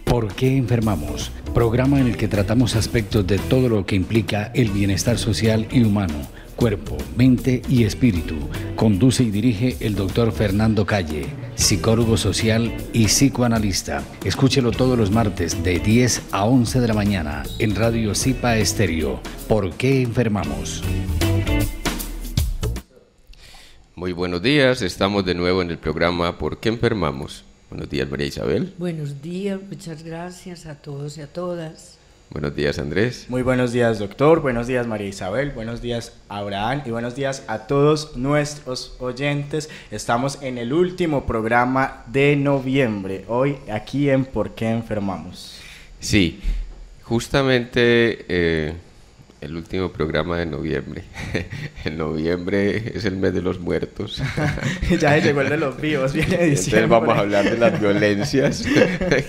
¿Por qué enfermamos? Programa en el que tratamos aspectos de todo lo que implica el bienestar social y humano, cuerpo, mente y espíritu. Conduce y dirige el doctor Fernando Calle, psicólogo social y psicoanalista. Escúchelo todos los martes de 10 a 11 de la mañana en Radio Zipa Estéreo. ¿Por qué enfermamos? Muy buenos días, estamos de nuevo en el programa ¿Por qué enfermamos? Buenos días, María Isabel. Buenos días, muchas gracias a todos y a todas. Buenos días, Andrés. Muy buenos días, doctor. Buenos días, María Isabel. Buenos días, Abraham. Y buenos días a todos nuestros oyentes. Estamos en el último programa de noviembre, hoy aquí en ¿Por qué enfermamos? Sí, justamente el último programa de noviembre. En noviembre es el mes de los muertos. Ya llegó el de los vivos, viene diciembre. Entonces vamos a hablar de las violencias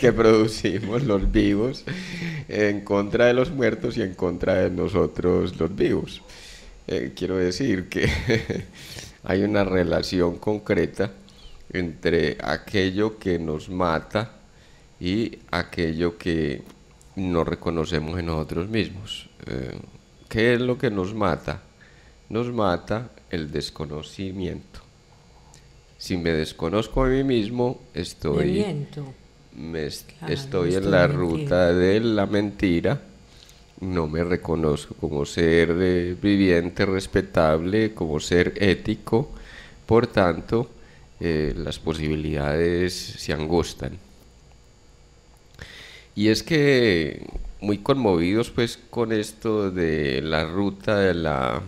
que producimos los vivos en contra de los muertos y en contra de nosotros los vivos. Quiero decir que hay una relación concreta entre aquello que nos mata y aquello que no reconocemos en nosotros mismos. ¿Qué es lo que nos mata? Nos mata el desconocimiento. Si me desconozco a mí mismo, estoy en la ruta de la mentira. No me reconozco como ser viviente, respetable, como ser ético. Por tanto, las posibilidades se angostan. Y es que muy conmovidos pues con esto de la ruta de la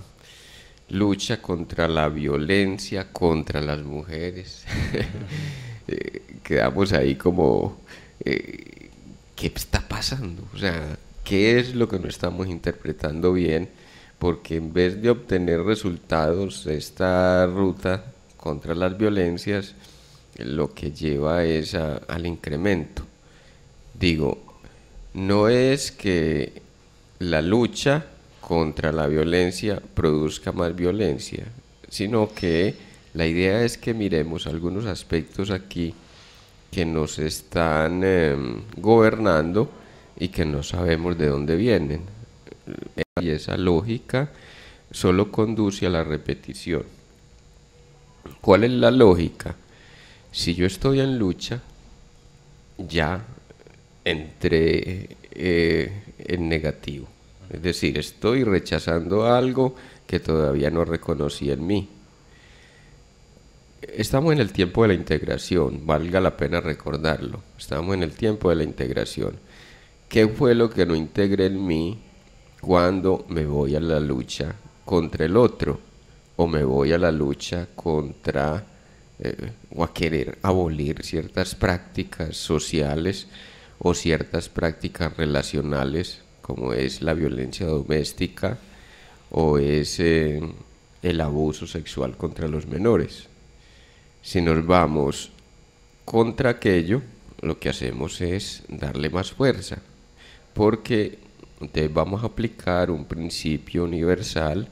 lucha contra la violencia contra las mujeres. Quedamos ahí como ¿qué está pasando? O sea, ¿qué es lo que no estamos interpretando bien? Porque en vez de obtener resultados, esta ruta contra las violencias lo que lleva es al incremento. Digo, no es que la lucha contra la violencia produzca más violencia, sino que la idea es que miremos algunos aspectos aquí que nos están gobernando y que no sabemos de dónde vienen. Y esa lógica solo conduce a la repetición. ¿Cuál es la lógica? Si yo estoy en lucha, ya entré en negativo, es decir, estoy rechazando algo que todavía no reconocí en mí. Estamos en el tiempo de la integración, valga la pena recordarlo, estamos en el tiempo de la integración. ¿Qué fue lo que no integré en mí cuando me voy a la lucha contra el otro? O me voy a la lucha contra o a querer abolir ciertas prácticas sociales o ciertas prácticas relacionales, como es la violencia doméstica o es el abuso sexual contra los menores. Si nos vamos contra aquello, lo que hacemos es darle más fuerza, porque entonces vamos a aplicar un principio universal,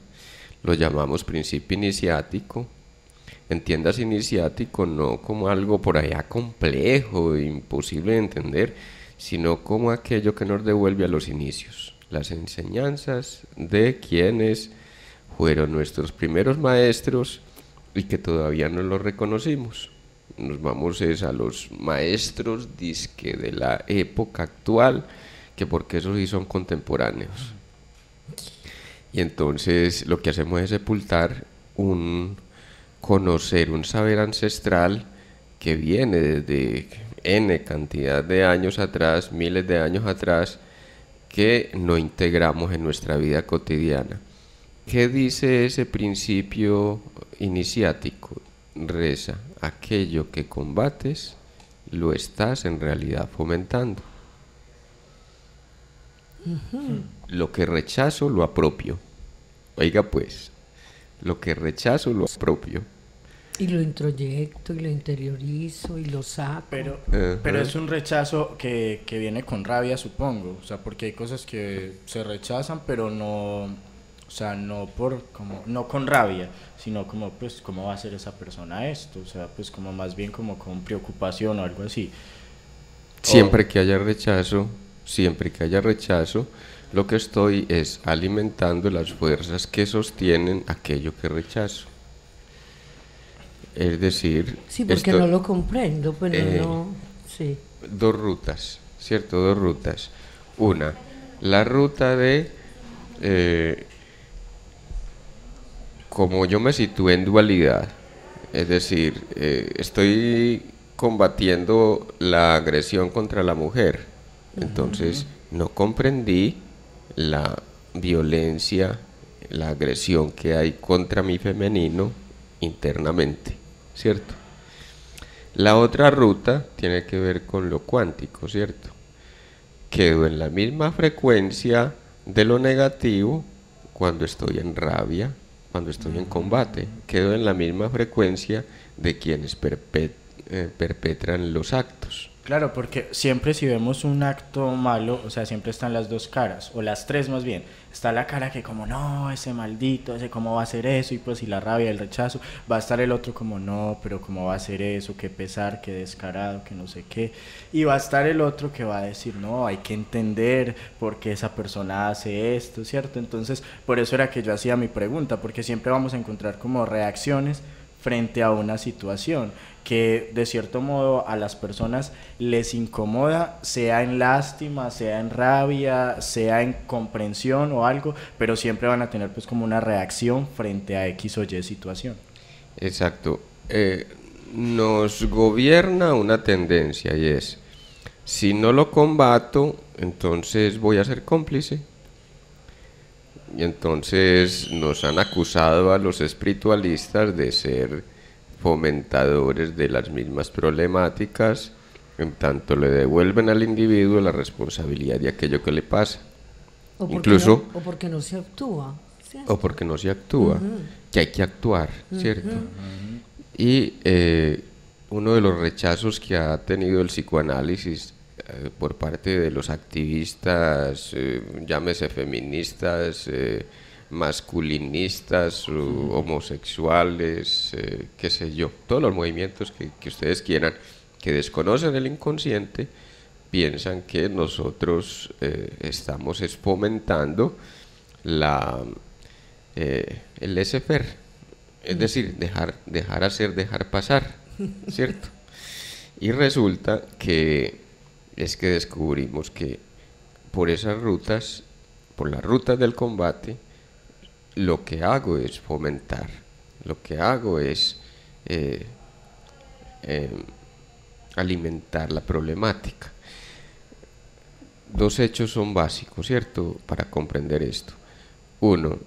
lo llamamos principio iniciático. Entiendas iniciático no como algo por allá complejo e imposible de entender, sino como aquello que nos devuelve a los inicios, las enseñanzas de quienes fueron nuestros primeros maestros y que todavía no los reconocimos. Nos vamos a los maestros disque de la época actual, que porque esos sí son contemporáneos. Y entonces lo que hacemos es sepultar conocer un saber ancestral que viene desde N cantidad de años atrás, miles de años atrás, que no integramos en nuestra vida cotidiana. ¿Qué dice ese principio iniciático? Reza: aquello que combates lo estás en realidad fomentando. Lo que rechazo lo apropio. Oiga pues, lo que rechazo lo apropio. Y lo introyecto y lo interiorizo y lo saco. Pero es un rechazo que viene con rabia, supongo. O sea, porque hay cosas que se rechazan, pero no, o sea, no con rabia, sino como, pues, ¿cómo va a hacer esa persona esto? O sea, pues como más bien como con preocupación o algo así. Siempre que haya rechazo, lo que estoy es alimentando las fuerzas que sostienen aquello que rechazo. Es decir, Sí, porque no lo comprendo, pero no, sí. Dos rutas, ¿cierto? Dos rutas. Una, la ruta de, como yo me situé en dualidad, es decir, estoy combatiendo la agresión contra la mujer, entonces no comprendí la violencia, la agresión que hay contra mi femenino internamente, ¿cierto? La otra ruta tiene que ver con lo cuántico, ¿cierto? Quedo en la misma frecuencia de lo negativo cuando estoy en rabia, cuando estoy en combate. Quedo en la misma frecuencia de quienes perpetran los actos. Claro, porque siempre si vemos un acto malo, o sea, siempre están las dos caras, o las tres más bien. Está la cara que como, no, ese maldito, ese cómo va a hacer eso, y pues y la rabia, el rechazo. Va a estar el otro como, no, pero cómo va a hacer eso, qué pesar, qué descarado, que no sé qué. Y va a estar el otro que va a decir, no, hay que entender por qué esa persona hace esto, ¿cierto? Entonces, por eso era que yo hacía mi pregunta, porque siempre vamos a encontrar como reacciones frente a una situación que de cierto modo a las personas les incomoda, sea en lástima, sea en rabia, sea en comprensión o algo, pero siempre van a tener pues como una reacción frente a X o Y situación. Exacto. Nos gobierna una tendencia y es, si no lo combato, entonces voy a ser cómplice. Y entonces nos han acusado a los espiritualistas de ser fomentadores de las mismas problemáticas, en tanto le devuelven al individuo la responsabilidad de aquello que le pasa. O Incluso, porque no se actúa. ¿Cierto? o porque no se actúa, que hay que actuar, ¿cierto? Y uno de los rechazos que ha tenido el psicoanálisis por parte de los activistas, llámese feministas, masculinistas, homosexuales, qué sé yo, todos los movimientos que ustedes quieran, que desconocen el inconsciente, piensan que nosotros estamos fomentando el laissez-faire, es decir, dejar hacer, dejar pasar, ¿cierto? Y resulta que descubrimos que por esas rutas, por las rutas del combate, lo que hago es fomentar, lo que hago es alimentar la problemática. Dos hechos son básicos, ¿cierto?, para comprender esto. Uno,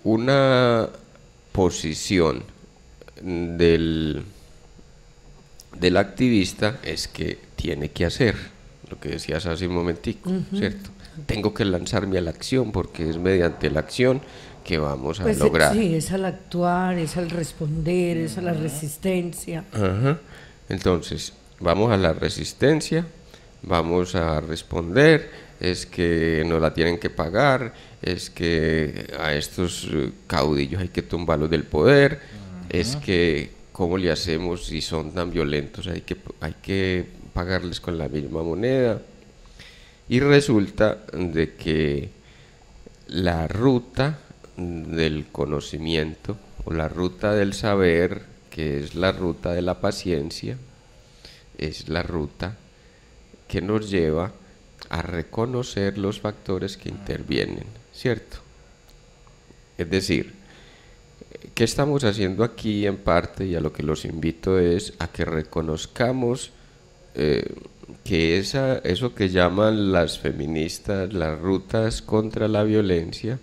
una posición del activista es que tiene que hacer lo que decías hace un momentico, ¿cierto? Tengo que lanzarme a la acción porque es mediante la acción que vamos a lograr. Sí, es al actuar, es al responder, es a la resistencia. Entonces, vamos a la resistencia, vamos a responder, es que nos la tienen que pagar, es que a estos caudillos hay que tumbarlos del poder, es que ¿cómo le hacemos si son tan violentos? Hay que pagarles con la misma moneda. Y resulta de que la ruta del conocimiento o la ruta del saber, que es la ruta de la paciencia, es la ruta que nos lleva a reconocer los factores que intervienen, ¿cierto? Es decir, ¿qué estamos haciendo aquí en parte? Y a lo que los invito es a que reconozcamos que eso que llaman las feministas las rutas contra la violencia,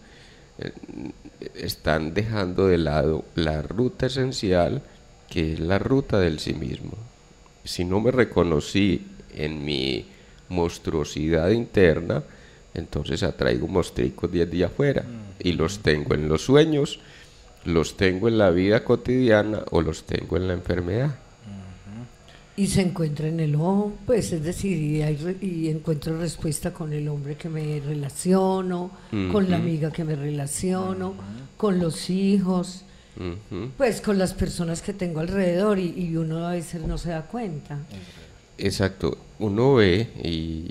están dejando de lado la ruta esencial, que es la ruta del sí mismo. Si no me reconocí en mi monstruosidad interna, entonces atraigo mostricos de afuera y los tengo en los sueños, los tengo en la vida cotidiana o los tengo en la enfermedad. Y se encuentra en el hombre, pues es decir, y encuentro respuesta con el hombre que me relaciono, con la amiga que me relaciono, con los hijos, pues con las personas que tengo alrededor y uno a veces no se da cuenta. Exacto, uno ve y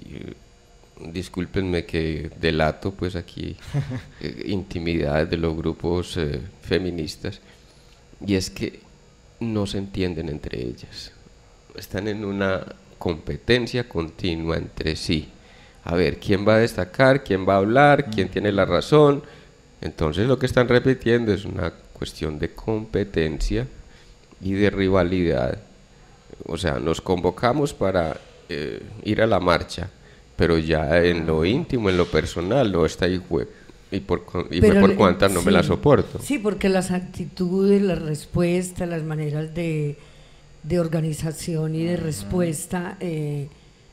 discúlpenme que delato pues aquí intimidades de los grupos feministas, y es que no se entienden entre ellas, están en una competencia continua entre sí, a ver quién va a destacar, quién va a hablar, quién tiene la razón. Entonces lo que están repitiendo es una cuestión de competencia y de rivalidad. O sea, nos convocamos para ir a la marcha, pero ya en lo íntimo, en lo personal, no está ahí y por cuantas no me la soporto. Sí, porque las actitudes, las respuestas, las maneras de organización y de respuesta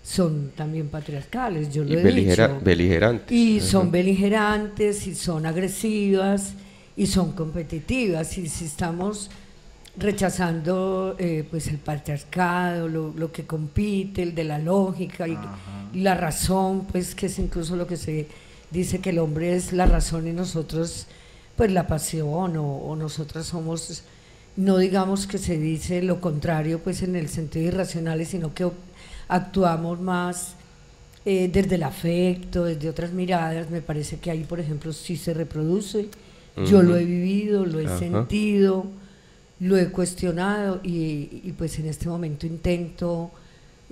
son también patriarcales, yo lo he dicho. Beligerantes. Y son beligerantes, y son agresivas, y son competitivas, y si estamos rechazando pues el patriarcado, lo que compite, el de la lógica y la razón, pues que es incluso lo que se dice, que el hombre es la razón y nosotros pues la pasión, o nosotras somos, no digamos que se dice lo contrario pues en el sentido irracional, sino que actuamos más desde el afecto, desde otras miradas. Me parece que ahí por ejemplo sí se reproduce. Yo lo he vivido, lo he sentido, lo he cuestionado y pues en este momento intento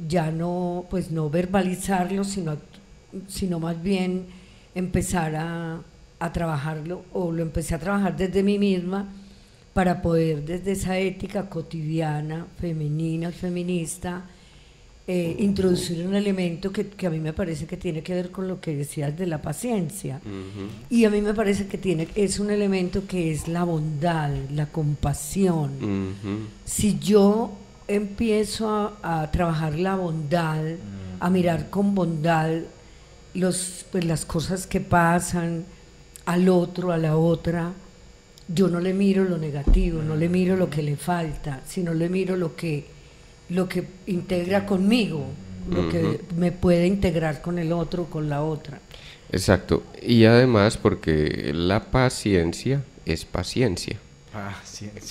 ya no pues no verbalizarlo, sino más bien empezar a trabajarlo, o lo empecé a trabajar desde mí misma para poder desde esa ética cotidiana, femenina, feminista, introducir un elemento que a mí me parece que tiene que ver con lo que decías de la paciencia. Y a mí me parece que es un elemento que es la bondad, la compasión. Si yo empiezo a trabajar la bondad, a mirar con bondad pues las cosas que pasan al otro, a la otra, yo no le miro lo negativo, no le miro lo que le falta, sino le miro lo que integra conmigo, lo que me puede integrar con el otro, con la otra. Exacto, y además porque la paciencia es paciencia.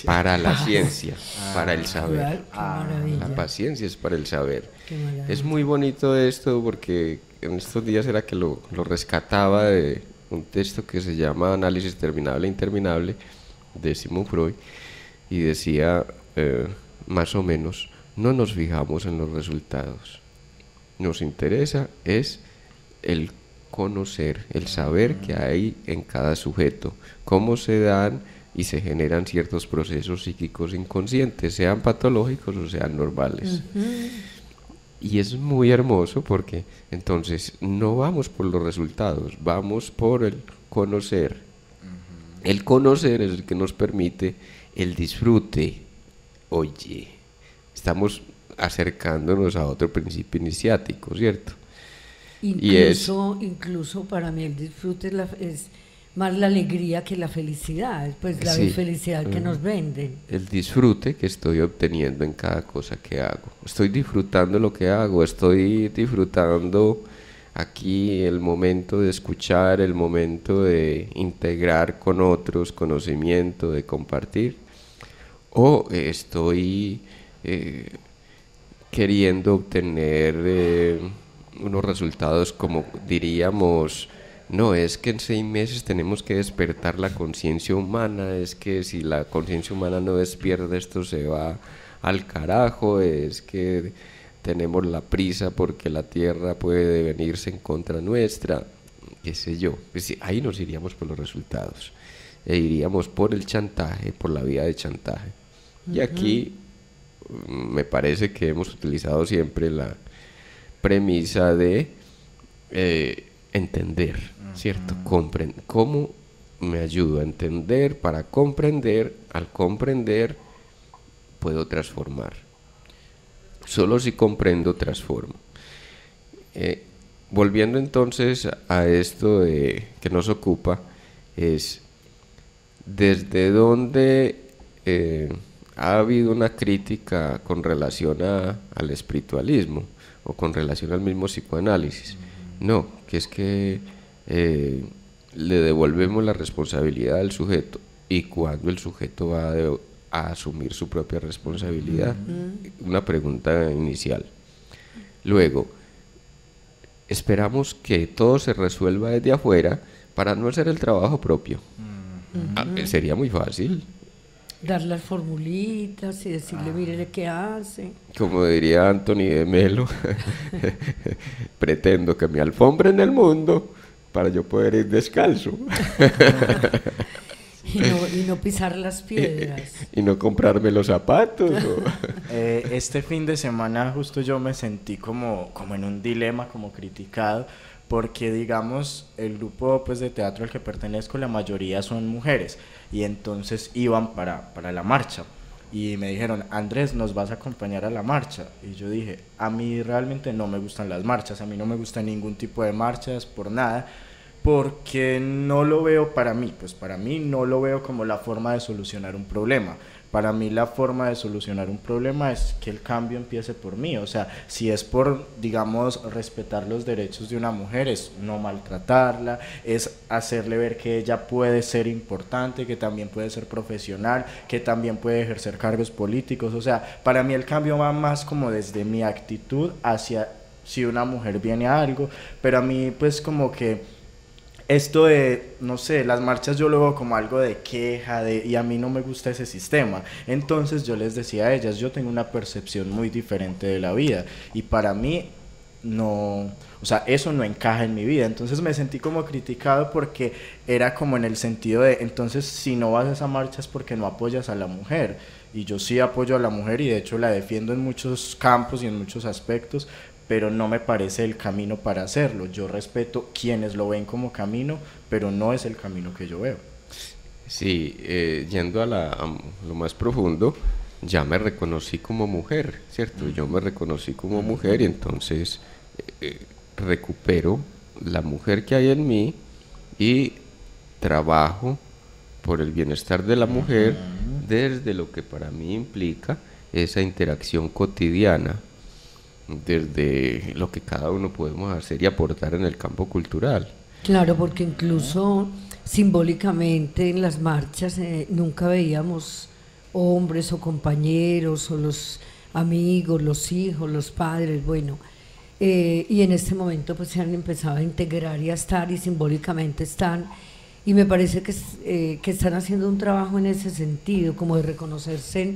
Para la ciencia, para el saber. La paciencia es para el saber. Es muy bonito esto, porque en estos días era que lo rescataba de un texto que se llama Análisis terminable e interminable de Sigmund Freud, y decía más o menos: no nos fijamos en los resultados, nos interesa es el conocer, el saber que hay en cada sujeto, cómo se dan y se generan ciertos procesos psíquicos inconscientes, sean patológicos o sean normales. Y es muy hermoso, porque entonces no vamos por los resultados, vamos por el conocer. El conocer es el que nos permite el disfrute. Oye, estamos acercándonos a otro principio iniciático, ¿cierto? Incluso para mí el disfrute es más la alegría que la felicidad, pues la felicidad que nos venden. El disfrute que estoy obteniendo en cada cosa que hago. Estoy disfrutando lo que hago, estoy disfrutando aquí el momento de escuchar, el momento de integrar con otros conocimiento, de compartir, o estoy queriendo obtener unos resultados, como diríamos, no, es que en 6 meses tenemos que despertar la conciencia humana, es que si la conciencia humana no despierta esto se va al carajo, es que tenemos la prisa porque la tierra puede venirse en contra nuestra, qué sé yo. Pues ahí nos iríamos por los resultados, iríamos por el chantaje, por la vía de chantaje. Y aquí me parece que hemos utilizado siempre la premisa de entender, ¿cierto? ¿Cómo me ayudo a entender para comprender? Al comprender puedo transformar. Solo si comprendo, transformo. Volviendo entonces a esto que nos ocupa, es desde dónde ha habido una crítica con relación al espiritualismo o con relación al mismo psicoanálisis. No, que es que le devolvemos la responsabilidad al sujeto. y cuándo el sujeto va a asumir su propia responsabilidad. Una pregunta inicial. Luego, esperamos que todo se resuelva desde afuera para no hacer el trabajo propio. Sería muy fácil. Dar las formulitas y decirle, mire qué hace. Como diría Anthony de Melo, pretendo que me alfombre en el mundo para yo poder ir descalzo. Y no pisar las piedras. Y no comprarme los zapatos. Este fin de semana justo yo me sentí como en un dilema, como criticado, porque digamos el grupo pues de teatro al que pertenezco, la mayoría son mujeres, y entonces iban para la marcha y me dijeron, Andrés, ¿nos vas a acompañar a la marcha? Y yo dije, a mí realmente no me gustan las marchas, a mí no me gusta ningún tipo de marchas por nada, porque no lo veo para mí, pues para mí no lo veo como la forma de solucionar un problema. Para mí la forma de solucionar un problema es que el cambio empiece por mí, o sea, si es por, digamos, respetar los derechos de una mujer, es no maltratarla, es hacerle ver que ella puede ser importante, que también puede ser profesional, que también puede ejercer cargos políticos, o sea, para mí el cambio va más como desde mi actitud hacia si una mujer viene a algo, pero a mí pues como que esto de, no sé, las marchas yo lo veo como algo de queja, y a mí no me gusta ese sistema. Entonces yo les decía a ellas, yo tengo una percepción muy diferente de la vida y para mí no, o sea, eso no encaja en mi vida. Entonces me sentí como criticado porque era como en el sentido de, entonces si no vas a esa marcha es porque no apoyas a la mujer. Y yo sí apoyo a la mujer y de hecho la defiendo en muchos campos y en muchos aspectos, pero no me parece el camino para hacerlo. Yo respeto quienes lo ven como camino, pero no es el camino que yo veo. Sí, yendo a lo más profundo, ya me reconocí como mujer, ¿cierto? Yo me reconocí como mujer y entonces recupero la mujer que hay en mí y trabajo por el bienestar de la mujer desde lo que para mí implica esa interacción cotidiana, desde lo que cada uno podemos hacer y aportar en el campo cultural. Claro, porque incluso simbólicamente en las marchas nunca veíamos hombres o compañeros o los amigos, los hijos, los padres, bueno, y en este momento pues se han empezado a integrar y a estar y simbólicamente están, y me parece que están haciendo un trabajo en ese sentido, como de reconocerse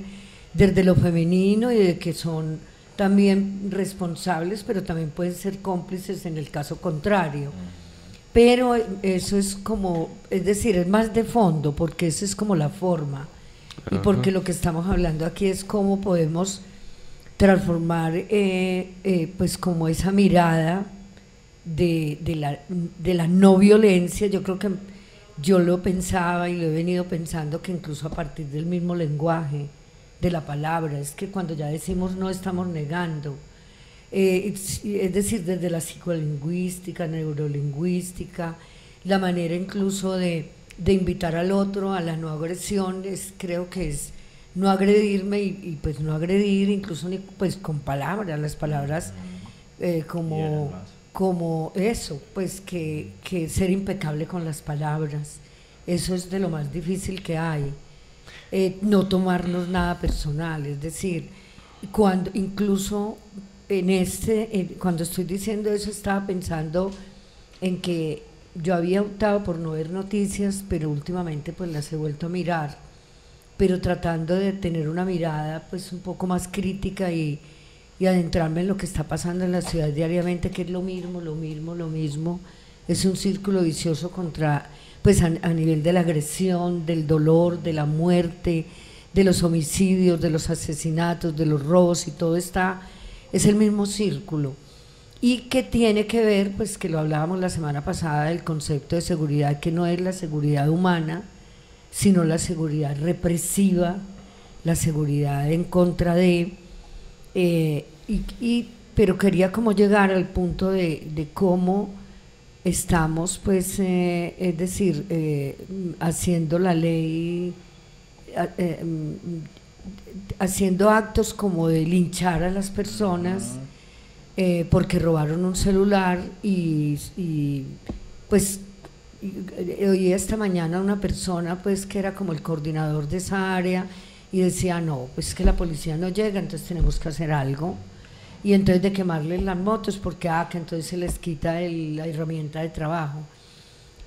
desde lo femenino y de que son también responsables, pero también pueden ser cómplices en el caso contrario. Pero eso es como, es decir, es más de fondo, porque eso es como la forma. Y porque lo que estamos hablando aquí es cómo podemos transformar pues como esa mirada de la no violencia. Yo creo que yo lo pensaba y lo he venido pensando, que incluso a partir del mismo lenguaje de la palabra, es que cuando ya decimos no estamos negando, es decir, desde la psicolingüística, neurolingüística, la manera incluso de invitar al otro a la no agresión, creo que es no agredirme y pues no agredir incluso ni, pues con palabras, las palabras como eso, pues que ser impecable con las palabras, eso es de lo más difícil que hay. No tomarnos nada personal, es decir, cuando incluso cuando estoy diciendo eso estaba pensando en que yo había optado por no ver noticias, pero últimamente pues las he vuelto a mirar, pero tratando de tener una mirada pues un poco más crítica y adentrarme en lo que está pasando en la ciudad diariamente, que es lo mismo, es un círculo vicioso contra, pues a nivel de la agresión, del dolor, de la muerte, de los homicidios, de los asesinatos, de los robos, y todo es el mismo círculo. Y que tiene que ver, pues que lo hablábamos la semana pasada, del concepto de seguridad, que no es la seguridad humana, sino la seguridad represiva, la seguridad en contra de, pero quería como llegar al punto de cómo estamos, pues, es decir, haciendo la ley, haciendo actos como de linchar a las personas porque robaron un celular y pues oí esta mañana a una persona pues que era como el coordinador de esa área y decía, no, pues que la policía no llega, entonces tenemos que hacer algo. Y entonces de quemarles las motos porque que entonces se les quita la herramienta de trabajo.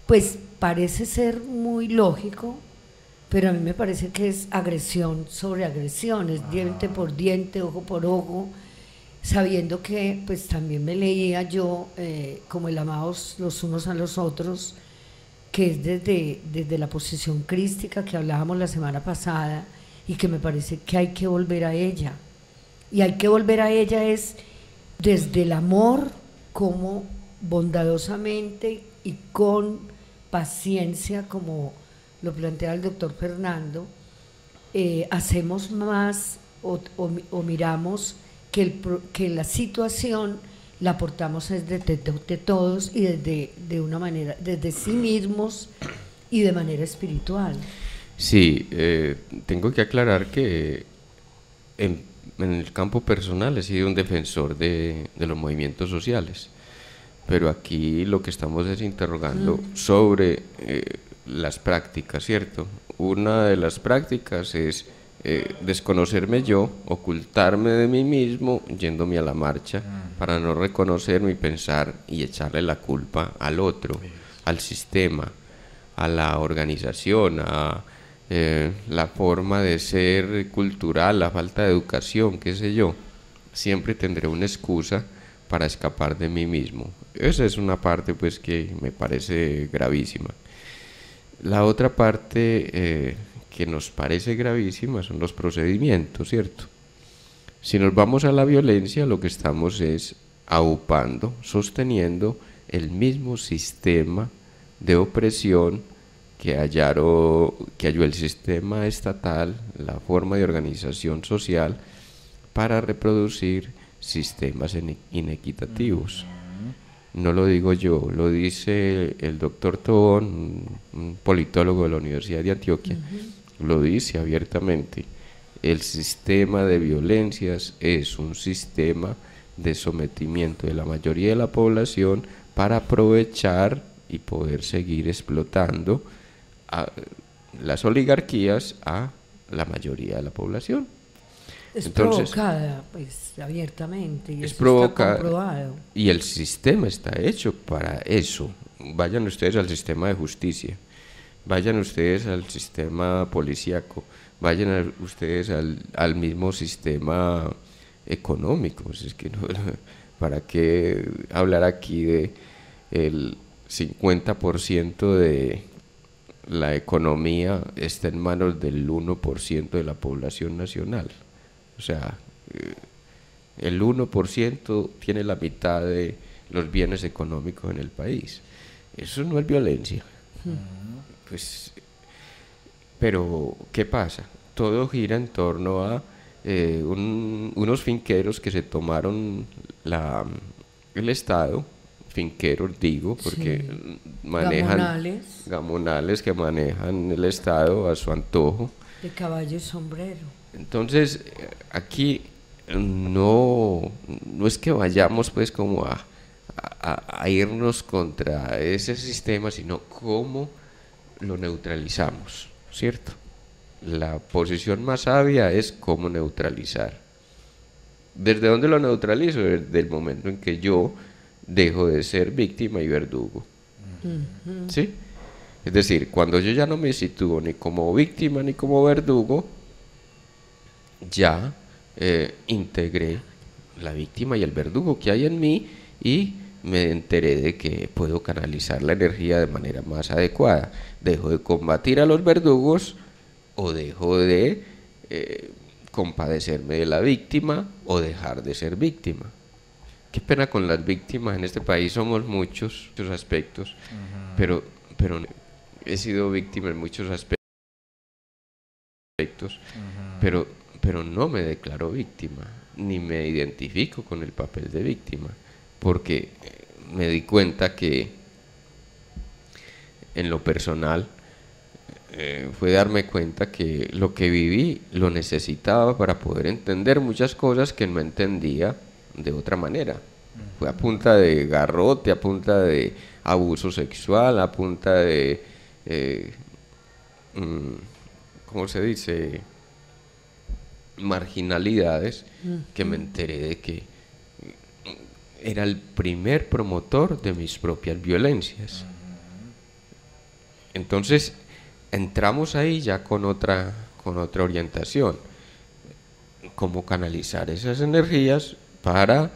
Pues parece ser muy lógico, pero a mí me parece que es agresión sobre agresión, es diente por diente, ojo por ojo, sabiendo que pues también me leía yo como el amados los unos a los otros, que es desde la posición crística que hablábamos la semana pasada y que me parece que hay que volver a ella. Y hay que volver a ella es desde el amor, como bondadosamente y con paciencia, como lo plantea el doctor Fernando, hacemos más o miramos que la situación la aportamos desde de todos y de una manera, desde sí mismos y de manera espiritual. Sí, tengo que aclarar que en el campo personal he sido un defensor de los movimientos sociales, pero aquí lo que estamos es interrogando sobre las prácticas, ¿cierto? Una de las prácticas es desconocerme yo, ocultarme de mí mismo, yéndome a la marcha para no reconocerme y pensar y echarle la culpa al otro, al sistema, a la organización, a la forma de ser cultural, la falta de educación, qué sé yo. Siempre tendré una excusa para escapar de mí mismo. Esa es una parte pues que me parece gravísima. La otra parte que nos parece gravísima son los procedimientos, ¿cierto? Si nos vamos a la violencia, lo que estamos es aupando, sosteniendo el mismo sistema de opresión que halló el sistema estatal, la forma de organización social, para reproducir sistemas inequitativos. No lo digo yo, lo dice el doctor Tobón, un politólogo de la Universidad de Antioquia, lo dice abiertamente. El sistema de violencias es un sistema de sometimiento de la mayoría de la población para aprovechar y poder seguir explotando a las oligarquías a la mayoría de la población. Es entonces, provocada, pues, abiertamente, y es eso provocada, está comprobado. Y el sistema está hecho para eso. Vayan ustedes al sistema de justicia, vayan ustedes al sistema policíaco, vayan ustedes al mismo sistema económico. Es que no, ¿para qué hablar aquí de el 50% de la economía está en manos del 1% de la población nacional? O sea, el 1% tiene la mitad de los bienes económicos en el país. Eso no es violencia. Pues, pero, ¿qué pasa? Todo gira en torno a unos finqueros que se tomaron el Estado, finqueros digo, porque sí, manejan gamonales que manejan el Estado a su antojo. De caballo y sombrero. Entonces, aquí no es que vayamos pues como a irnos contra ese sistema, sino cómo lo neutralizamos, ¿cierto? La posición más sabia es cómo neutralizar. ¿Desde dónde lo neutralizo? Desde el momento en que yo dejo de ser víctima y verdugo. ¿Sí? Es decir, cuando yo ya no me sitúo ni como víctima ni como verdugo, ya integré la víctima y el verdugo que hay en mí y me enteré de que puedo canalizar la energía de manera más adecuada. Dejo de combatir a los verdugos o dejo de compadecerme de la víctima o dejar de ser víctima. Qué pena con las víctimas, en este país somos muchos aspectos, pero he sido víctima en muchos aspectos, pero no me declaro víctima, ni me identifico con el papel de víctima, porque me di cuenta que en lo personal fue darme cuenta que lo que viví lo necesitaba para poder entender muchas cosas que no entendía de otra manera. Fue a punta de garrote, a punta de abuso sexual, a punta de, ¿cómo se dice?, marginalidades, que me enteré de que era el primer promotor de mis propias violencias. Entonces entramos ahí ya con otra orientación, cómo canalizar esas energías para,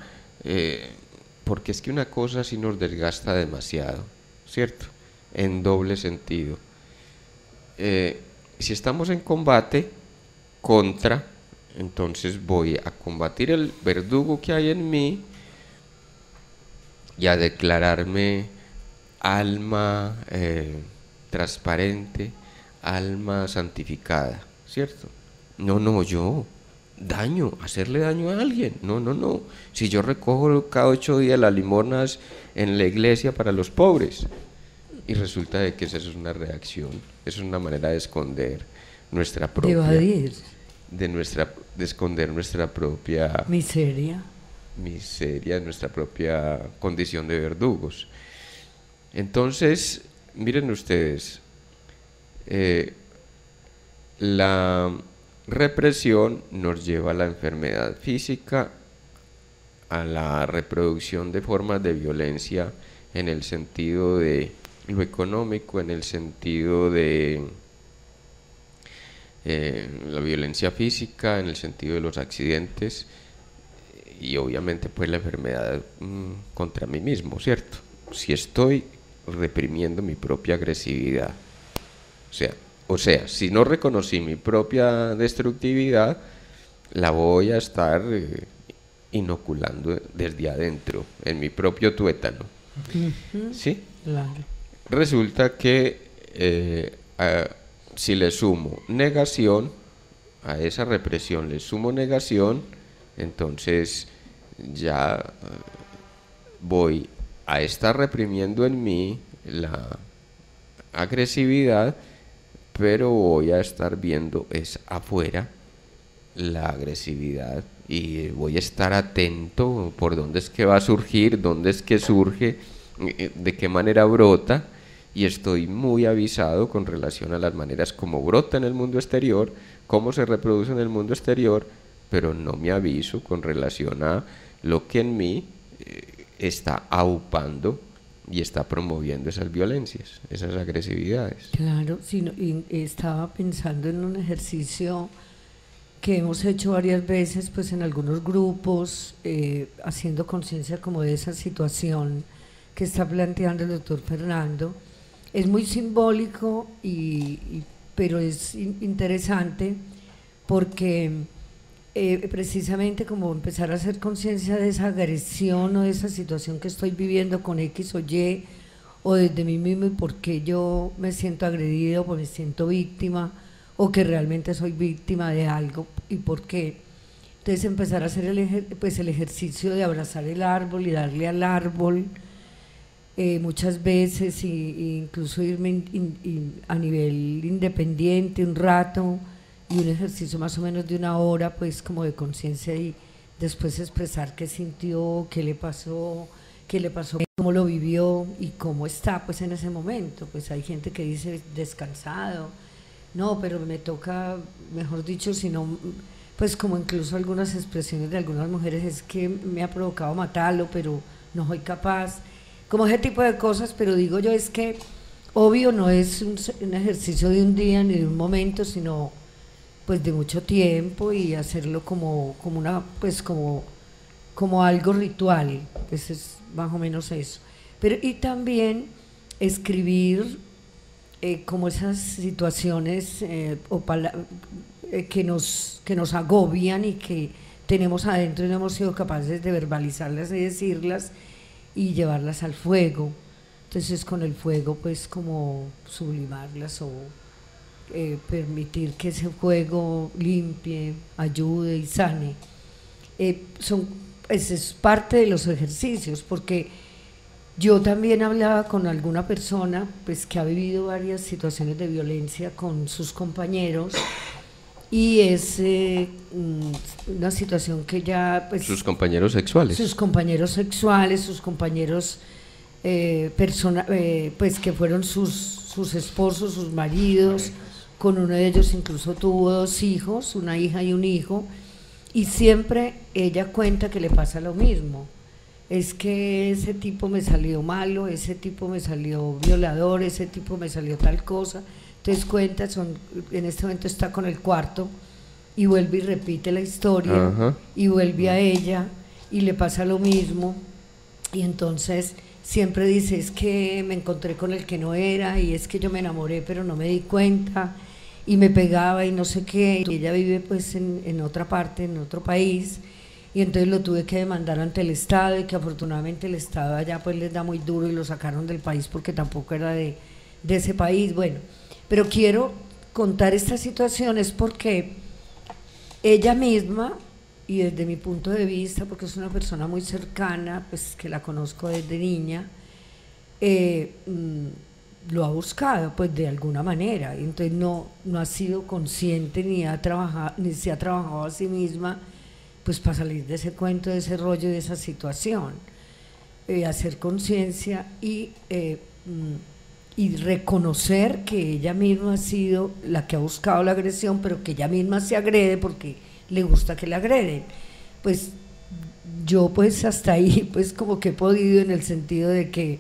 porque es que una cosa sí nos desgasta demasiado, ¿cierto? En doble sentido. Si estamos en combate contra, entonces voy a combatir el verdugo que hay en mí y a declararme alma transparente, alma santificada, ¿cierto? No, yo hacerle daño a alguien, no. Si yo recojo cada 8 días las limosnas en la iglesia para los pobres, y resulta de que esa es una reacción, es una manera de esconder nuestra propia... De evadir. De esconder nuestra propia... Miseria, nuestra propia condición de verdugos. Entonces, miren ustedes, la represión nos lleva a la enfermedad física, a la reproducción de formas de violencia en el sentido de lo económico, en el sentido de la violencia física, en el sentido de los accidentes y obviamente pues la enfermedad contra mí mismo, ¿cierto? Si estoy reprimiendo mi propia agresividad, o sea, si no reconocí mi propia destructividad, la voy a estar inoculando desde adentro, en mi propio tuétano. ¿Sí? claro. Resulta que si le sumo negación, a esa represión le sumo negación, entonces ya voy a estar reprimiendo en mí la agresividad, pero voy a estar viendo es afuera la agresividad y voy a estar atento por dónde es que va a surgir, dónde es que surge, de qué manera brota, y estoy muy avisado con relación a las maneras como brota en el mundo exterior, cómo se reproduce en el mundo exterior, pero no me aviso con relación a lo que en mí está aupando y está promoviendo esas violencias, esas agresividades. Claro, sí, y estaba pensando en un ejercicio que hemos hecho varias veces pues en algunos grupos, haciendo conciencia como de esa situación que está planteando el doctor Fernando. Es muy simbólico, pero es interesante porque precisamente como empezar a hacer conciencia de esa agresión o de esa situación que estoy viviendo con X o Y, o desde mí mismo, y por qué yo me siento agredido o me siento víctima, o que realmente soy víctima de algo y por qué. Entonces empezar a hacer el ejercicio de abrazar el árbol y darle al árbol, muchas veces, incluso irme a nivel independiente un rato, y un ejercicio más o menos de 1 hora, pues como de conciencia, y después expresar qué sintió, qué le pasó, cómo lo vivió y cómo está pues en ese momento. Pues hay gente que dice descansado, no, pero me toca, mejor dicho, sino pues como incluso algunas expresiones de algunas mujeres, es que me ha provocado matarlo, pero no soy capaz, como ese tipo de cosas. Pero digo yo, es que obvio no es un ejercicio de un día ni de un momento, sino pues de mucho tiempo, y hacerlo como una, pues como algo ritual, pues es más o menos eso. Pero y también escribir como esas situaciones que nos agobian y que tenemos adentro y no hemos sido capaces de verbalizarlas y decirlas y llevarlas al fuego. Entonces con el fuego pues como sublimarlas, o permitir que ese fuego limpie, ayude y sane. Ese es parte de los ejercicios, porque yo también hablaba con alguna persona pues que ha vivido varias situaciones de violencia con sus compañeros, y es una situación que ya pues sus compañeros sexuales, sus compañeros pues que fueron sus esposos, sus maridos, con uno de ellos incluso tuvo 2 hijos, una hija y un hijo, y siempre ella cuenta que le pasa lo mismo. Es que ese tipo me salió malo, ese tipo me salió violador, ese tipo me salió tal cosa. Entonces cuenta, en este momento está con el cuarto y vuelve y repite la historia. Ajá. Y vuelve a ella y le pasa lo mismo, y entonces siempre dice, es que me encontré con el que no era, y es que yo me enamoré pero no me di cuenta, y me pegaba y no sé qué. Y ella vive pues en otra parte, en otro país, y entonces lo tuve que demandar ante el Estado, y que afortunadamente el Estado allá pues les da muy duro y lo sacaron del país porque tampoco era de ese país. Bueno, pero quiero contar estas situaciones porque ella misma, y desde mi punto de vista, porque es una persona muy cercana, pues que la conozco desde niña, lo ha buscado pues de alguna manera, y entonces no ha sido consciente ni se ha trabajado a sí misma pues para salir de ese cuento, de ese rollo, de esa situación, hacer conciencia y reconocer que ella misma ha sido la que ha buscado la agresión, pero que ella misma se agrede porque le gusta que la agreden. Pues yo pues hasta ahí pues como que he podido, en el sentido de que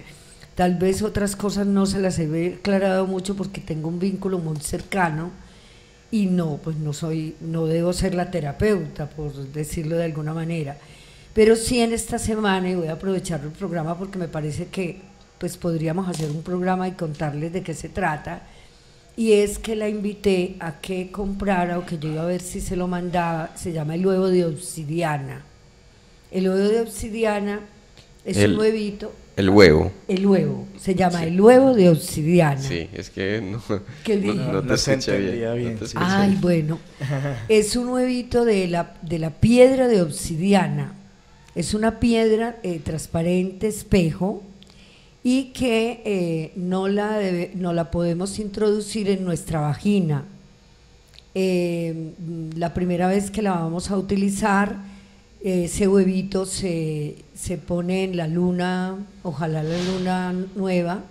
tal vez otras cosas no se las he declarado mucho porque tengo un vínculo muy cercano, y pues no debo ser la terapeuta, por decirlo de alguna manera, pero sí en esta semana, y voy a aprovechar el programa porque me parece que pues podríamos hacer un programa y contarles de qué se trata, y es que la invité a que comprara, o que yo iba a ver si se lo mandaba. Se llama el huevo de obsidiana. El huevo de obsidiana es un huevito. El huevo se llama, sí, el huevo de obsidiana. Sí, es que no te escuché bien. Ay, bueno, es un huevito de la piedra de obsidiana. Es una piedra transparente, espejo, y que no la podemos introducir en nuestra vagina. La primera vez que la vamos a utilizar, ese huevito se pone en la luna, ojalá la luna nueva,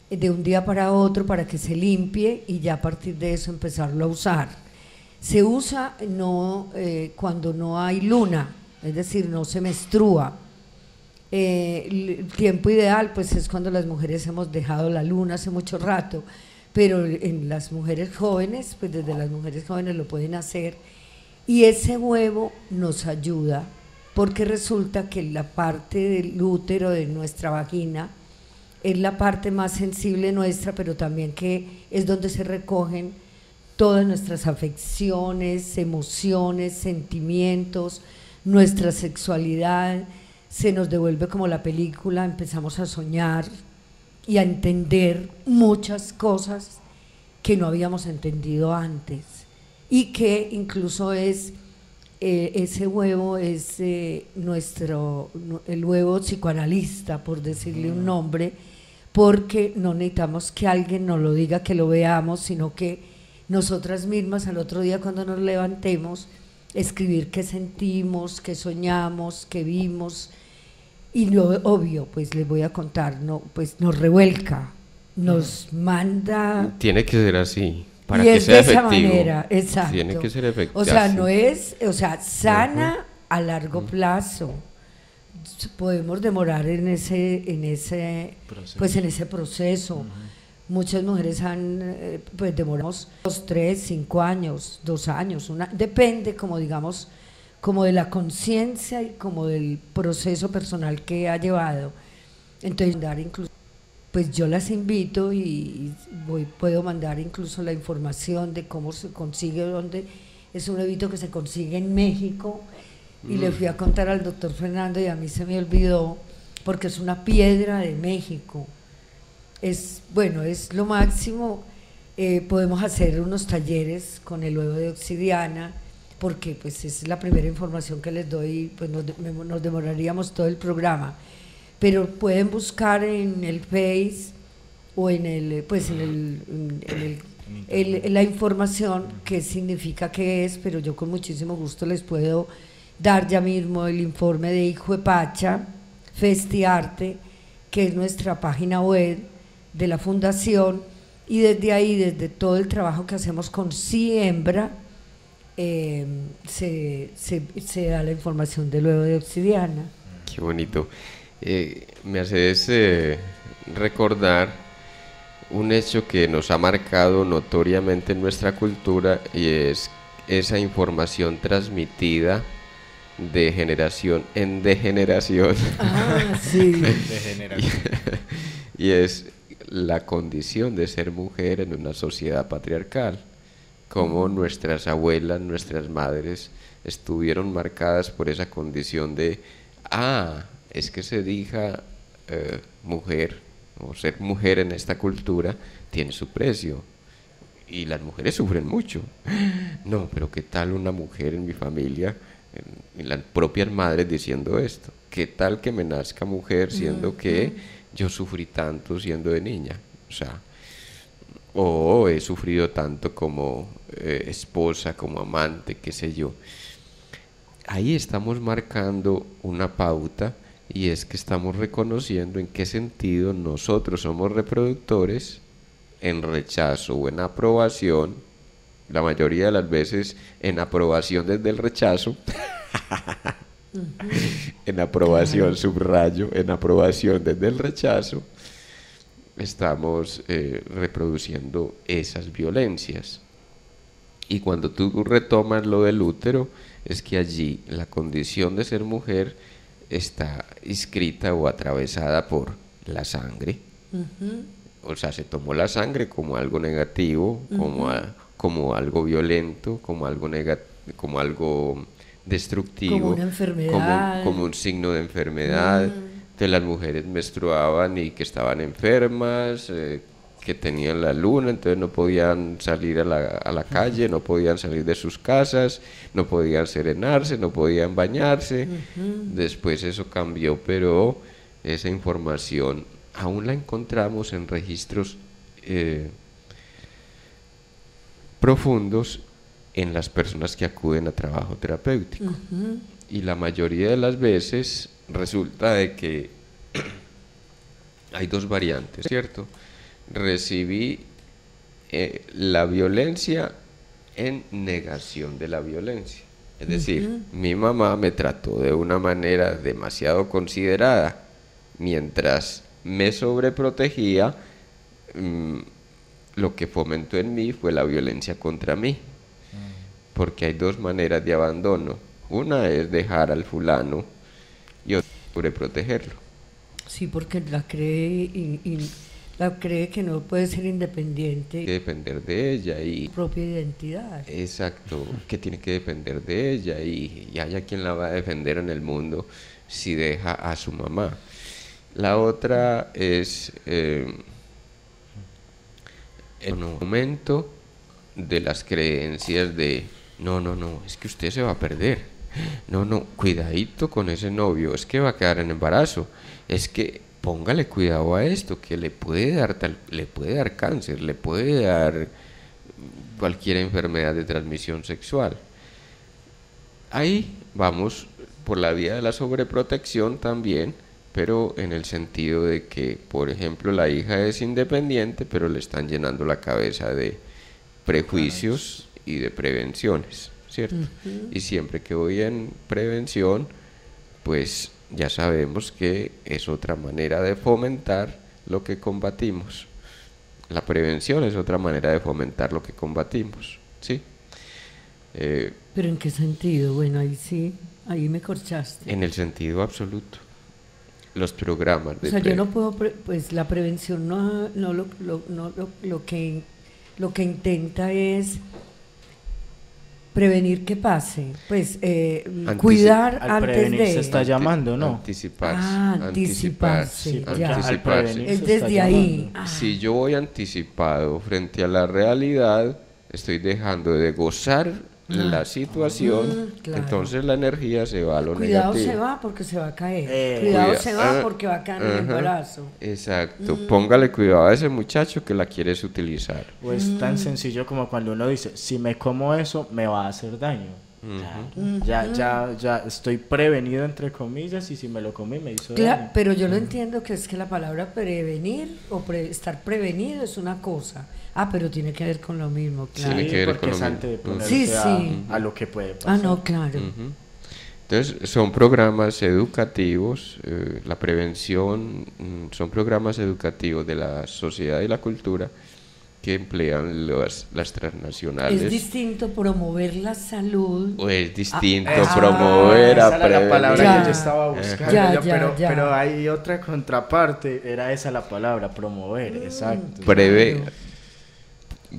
de un día para otro, para que se limpie, y ya a partir de eso empezarlo a usar. Se usa cuando no hay luna, es decir, no se menstrua. El tiempo ideal pues es cuando las mujeres hemos dejado la luna hace mucho rato, pero en las mujeres jóvenes, pues desde las mujeres jóvenes lo pueden hacer, y ese huevo nos ayuda porque resulta que la parte del útero de nuestra vagina es la parte más sensible nuestra, pero también que es donde se recogen todas nuestras afecciones, emociones, sentimientos, nuestra sexualidad. Se nos devuelve como la película, empezamos a soñar y a entender muchas cosas que no habíamos entendido antes, y que incluso ese huevo es el huevo psicoanalista, por decirle un nombre, porque no necesitamos que alguien nos lo diga, que lo veamos, sino que nosotras mismas al otro día, cuando nos levantemos, escribir qué sentimos, qué soñamos, qué vimos. Y lo obvio, pues les voy a contar, pues nos revuelca, nos manda. Tiene que ser así, para que sea efectivo. De esa manera, exacto. Tiene que ser efectivo. O sea, sana a largo plazo. Podemos demorar en ese proceso. Muchas mujeres pues demoramos 2, 3, 5 años, 2 años, depende, como digamos, como de la conciencia y como del proceso personal que ha llevado. Entonces, pues yo las invito y puedo mandar incluso la información de cómo se consigue, dónde. Es un huevito que se consigue en México, y le fui a contar al doctor Fernando y a mí se me olvidó, porque es una piedra de México. Es lo máximo. Podemos hacer unos talleres con el huevo de obsidiana, porque pues es la primera información que les doy, pues nos demoraríamos todo el programa, pero pueden buscar en el Face o en el la información, qué significa, qué es, pero yo con muchísimo gusto les puedo dar ya mismo el informe de Hijo de Pacha, Festiarte, que es nuestra página web de la fundación, y desde ahí, desde todo el trabajo que hacemos con Siembra, se da la información de luego de Obsidiana. Qué bonito. Me haces recordar un hecho que nos ha marcado notoriamente en nuestra cultura, y es esa información transmitida de generación en degeneración. Ah, sí. Y es la condición de ser mujer en una sociedad patriarcal, como nuestras abuelas, nuestras madres estuvieron marcadas por esa condición de es que se diga mujer, o ser mujer en esta cultura tiene su precio, y las mujeres sufren mucho. No, pero ¿qué tal una mujer en mi familia, en las propias madres diciendo esto? ¿Qué tal que me nazca mujer siendo que yo sufrí tanto siendo de niña? O sea, o he sufrido tanto como esposa, como amante, qué sé yo. Ahí estamos marcando una pauta, y es que estamos reconociendo en qué sentido nosotros somos reproductores, en rechazo o en aprobación, la mayoría de las veces en aprobación desde el rechazo, en aprobación, subrayo, en aprobación desde el rechazo, estamos reproduciendo esas violencias. Y cuando tú retomas lo del útero, es que allí la condición de ser mujer está inscrita o atravesada por la sangre. O sea, se tomó la sangre como algo negativo, como algo violento, como algo destructivo, como una enfermedad, como un signo de enfermedad. Entonces las mujeres menstruaban y que estaban enfermas, que tenían la luna, entonces no podían salir a la calle, no podían salir de sus casas, no podían serenarse, no podían bañarse. Después eso cambió, pero esa información aún la encontramos en registros profundos en las personas que acuden a trabajo terapéutico. Y la mayoría de las veces resulta de que hay dos variantes, ¿cierto? Recibí la violencia en negación de la violencia. Es decir, mi mamá me trató de una manera demasiado considerada, mientras me sobreprotegía. Lo que fomentó en mí fue la violencia contra mí, porque hay dos maneras de abandono. Una es dejar al fulano y otra es sobreprotegerlo. Sí, porque la cree la cree que no puede ser independiente. Hay que depender de ella y... Su propia identidad. Exacto, que tiene que depender de ella, y haya quien la va a defender en el mundo si deja a su mamá. La otra es el momento de las creencias de no, es que usted se va a perder, no, cuidadito con ese novio, es que va a quedar en embarazo, es que póngale cuidado a esto, que le puede dar cáncer, le puede dar cualquier enfermedad de transmisión sexual. Ahí vamos por la vía de la sobreprotección también, pero en el sentido de que, por ejemplo, la hija es independiente, pero le están llenando la cabeza de prejuicios y de prevenciones, ¿cierto? Y siempre que voy en prevención, pues ya sabemos que es otra manera de fomentar lo que combatimos. La prevención es otra manera de fomentar lo que combatimos, ¿sí? ¿Pero en qué sentido? Bueno, ahí sí, ahí me corchaste. En el sentido absoluto. Los programas de... O sea, yo no puedo, pues la prevención lo que intenta es prevenir que pase, pues cuidar al antes prevenir de... se está llamando, ¿no? Anticiparse, ya. Anticiparse. Es desde ahí. Si yo voy anticipado frente a la realidad, estoy dejando de gozar la situación, claro. Entonces la energía se va a lo Cuidado negativo. se va porque se va a caer. Cuidado se va porque va a caer en el Ajá, embarazo. exacto, póngale cuidado a ese muchacho que la quieres utilizar. O es tan sencillo como cuando uno dice, si me como eso, me va a hacer daño. Ya estoy prevenido, entre comillas, y si me lo comí me hizo daño. Pero yo lo entiendo que es que la palabra prevenir o estar prevenido es una cosa. Pero tiene que ver con lo mismo, claro. Tiene que ver porque con lo es mismo. antes de ponerse Sí. a lo que puede pasar. No, claro. Entonces son programas educativos, la prevención, son programas educativos de la sociedad y la cultura que emplean las transnacionales. Es distinto promover la salud. O es distinto Eso, promover esa a era la prevenir. palabra Ya. que yo estaba buscando. Ya. Pero hay otra contraparte, era esa la palabra, promover, exacto.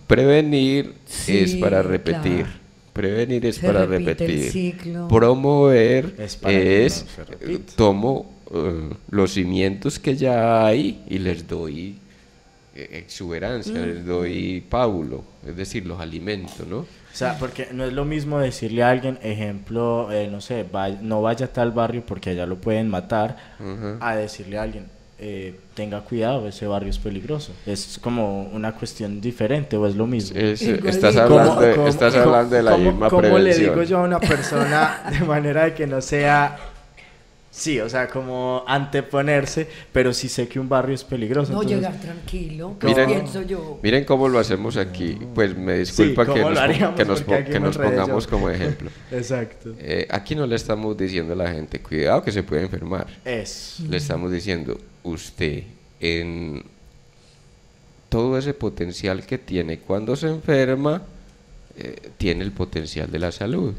Prevenir Sí, es para repetir. claro. Prevenir es Se para repite el repetir. ciclo. Promover Es para que no se repita. tomo los cimientos que ya hay y les doy exuberancia, les doy pábulo, es decir, los alimento, ¿no? O sea, porque no es lo mismo decirle a alguien, ejemplo, no sé, no vaya a tal barrio porque allá lo pueden matar, a decirle a alguien, tenga cuidado, ese barrio es peligroso. Es como una cuestión diferente, o es lo mismo. Estás hablando de la misma ¿Cómo prevención. le digo yo a una persona de manera de que no sea... Sí, o sea, como anteponerse, pero sí sé que un barrio es peligroso. No, entonces, llegar tranquilo, que Miren, pienso yo. miren cómo lo hacemos aquí. Pues me disculpa Sí, que ¿cómo lo haríamos? Porque aquí que me nos enredé pongamos yo. como ejemplo. Exacto. Aquí no le estamos diciendo a la gente, cuidado que se puede enfermar. Le estamos diciendo, usted, en todo ese potencial que tiene cuando se enferma, tiene el potencial de la salud.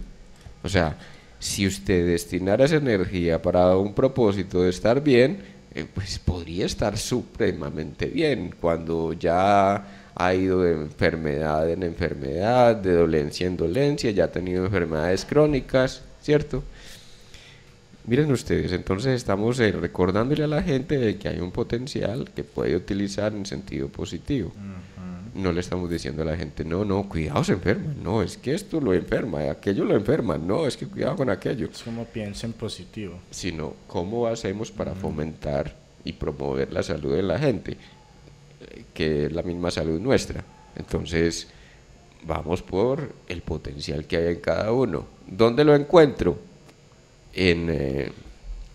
O sea, si usted destinara esa energía para un propósito de estar bien, pues podría estar supremamente bien. Cuando ya ha ido de enfermedad en enfermedad, de dolencia en dolencia, ya ha tenido enfermedades crónicas, ¿cierto? Miren ustedes, entonces estamos recordándole a la gente de que hay un potencial que puede utilizar en sentido positivo. No le estamos diciendo a la gente, no, cuidado, se enferma. No, es que esto lo enferma, aquello lo enferma. No, es que cuidado con aquello. Es como piensen positivo. Sino, ¿cómo hacemos para fomentar y promover la salud de la gente? Que es la misma salud nuestra. Entonces, vamos por el potencial que hay en cada uno. ¿Dónde lo encuentro? En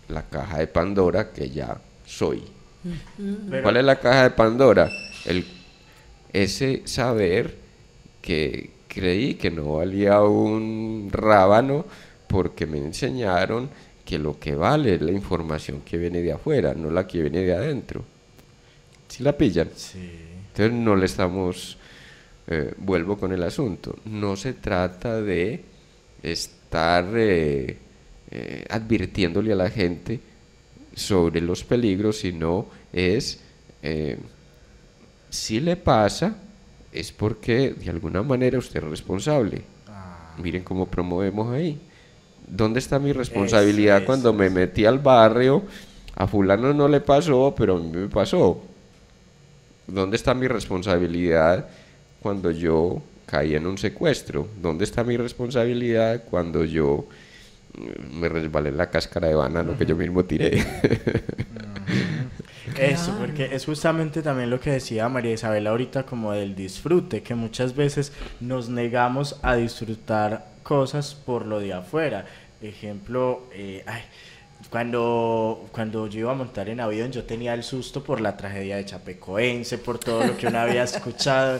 la caja de Pandora que ya soy. ¿Cuál es la caja de Pandora? Ese saber que creí que no valía un rábano porque me enseñaron que lo que vale es la información que viene de afuera, no la que viene de adentro. ¿Sí la pillan? Sí. Entonces no le estamos, vuelvo con el asunto, no se trata de estar advirtiéndole a la gente sobre los peligros, sino es... si le pasa, es porque de alguna manera usted es responsable. Miren cómo promovemos ahí. ¿Dónde está mi responsabilidad cuando me metí al barrio? A fulano no le pasó, pero a mí me pasó. ¿Dónde está mi responsabilidad cuando yo caí en un secuestro? ¿Dónde está mi responsabilidad cuando yo me resbalé en la cáscara de banano que yo mismo tiré? Eso, porque es justamente también lo que decía María Isabel ahorita, como del disfrute, que muchas veces nos negamos a disfrutar cosas por lo de afuera. Ejemplo, cuando yo iba a montar en avión, yo tenía el susto por la tragedia de Chapecoense, por todo lo que uno había escuchado,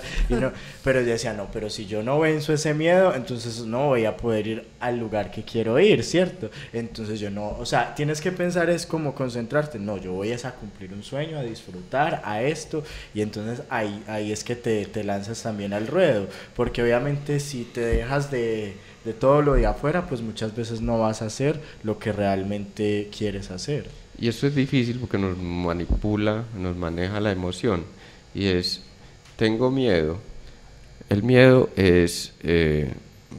pero yo decía, no, pero si yo no venzo ese miedo, entonces no voy a poder ir al lugar que quiero ir, ¿cierto? Entonces yo no, o sea, tienes que pensar, es como concentrarte, no, yo voy a cumplir un sueño, a disfrutar, a esto, y entonces ahí es que te lanzas también al ruedo, porque obviamente si te dejas de todo lo de afuera, pues muchas veces no vas a hacer lo que realmente quieres hacer. Y eso es difícil porque nos manipula, nos maneja la emoción. Y es, tengo miedo. El miedo es,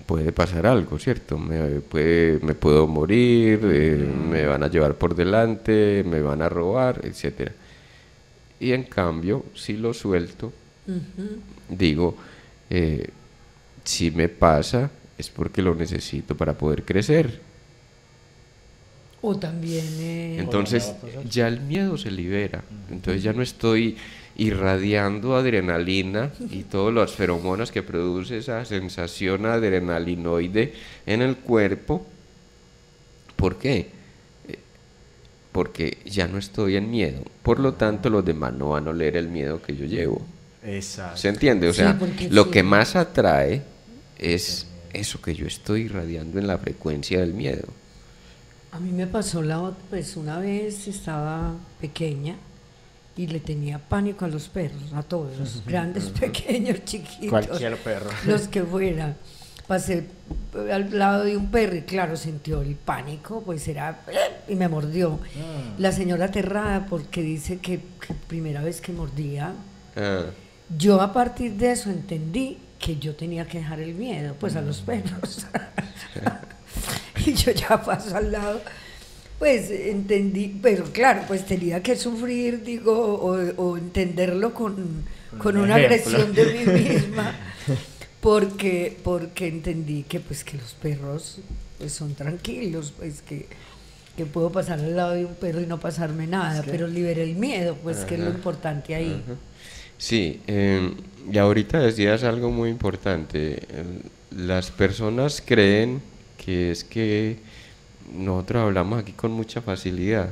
puede pasar algo, ¿cierto? Me puedo morir, me van a llevar por delante, me van a robar, etc. Y en cambio, si lo suelto, digo, si me pasa, es porque lo necesito para poder crecer. O también... Entonces ya el miedo se libera, entonces ya no estoy irradiando adrenalina y todas las feromonas que produce esa sensación adrenalinoide en el cuerpo. ¿Por qué? Porque ya no estoy en miedo, por lo tanto los demás no van a oler el miedo que yo llevo. Exacto. ¿Se entiende? O Sí, sea, porque lo sí. que más atrae es eso que yo estoy irradiando en la frecuencia del miedo. A mí me pasó pues una vez estaba pequeña y le tenía pánico a los perros, a todos, grandes, pequeños, chiquitos, Cualquier perro. los que fueran. Pasé al lado de un perro y claro, sintió el pánico, pues era y me mordió. La señora aterrada porque dice que primera vez que mordía. Ah, Yo a partir de eso entendí que yo tenía que dejar el miedo, pues a los perros. Y yo ya paso al lado, pues entendí, pero claro, pues tenía que sufrir, digo, o entenderlo con una ejemplo. agresión de mí misma, porque entendí que pues que los perros pues son tranquilos, pues que puedo pasar al lado de un perro y no pasarme nada, pero liberé el miedo, pues que es lo importante ahí. sí, y ahorita decías algo muy importante. Las personas creen que es que nosotros hablamos aquí con mucha facilidad.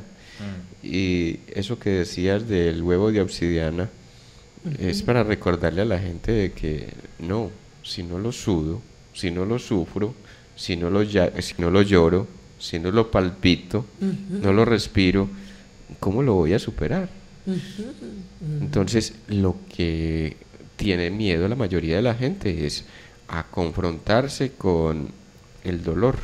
Y eso que decías del huevo de obsidiana es para recordarle a la gente de que no, si no lo sudo, si no lo sufro, si no lo lloro, si no lo palpito, no lo respiro, ¿cómo lo voy a superar? Entonces, lo que tiene miedo la mayoría de la gente es a confrontarse con el dolor